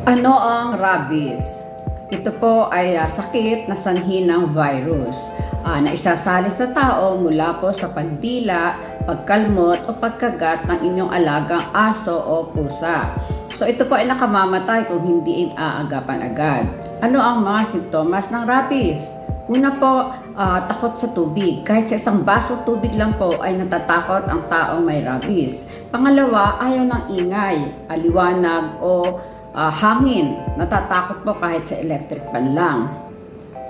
Ano ang rabies? Ito po ay sakit na sanhi ng virus na isasali sa tao mula po sa pagdila, pagkalmot o pagkagat ng inyong alagang aso o pusa. So ito po ay nakamamatay kung hindi aagapan agad. Ano ang mga sintomas ng rabies? Una po, takot sa tubig. Kahit sa isang baso tubig lang po ay natatakot ang taong may rabies. Pangalawa, ayaw ng ingay, aliwanag o hangin. Natatakot po kahit sa electric fan lang.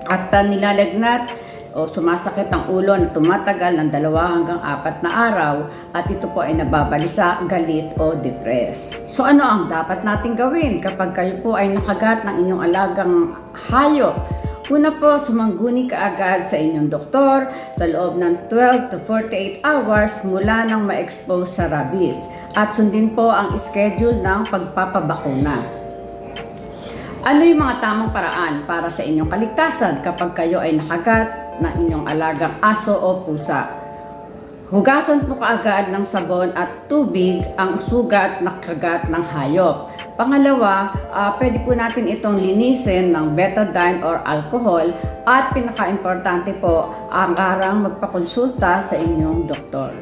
At nilalagnat o sumasakit ang ulo na tumatagal ng 2 hanggang 4 na araw at ito po ay nababalisa, galit o depress. So ano ang dapat natin gawin kapag kayo po ay nakagat ng inyong alagang hayop? Una po, sumangguni kaagad sa inyong doktor sa loob ng 12 to 48 hours mula nang ma-expose sa rabies at sundin po ang schedule ng pagpapabakuna. Ano yung mga tamang paraan para sa inyong kaligtasan kapag kayo ay nakagat ng inyong alagang aso o pusa? Hugasan po kaagad ng sabon at tubig ang sugat na kagat ng hayop. Pangalawa, pwede po natin itong linisin ng betadine or alcohol at pinaka-importante po, ang magpakonsulta sa inyong doktor.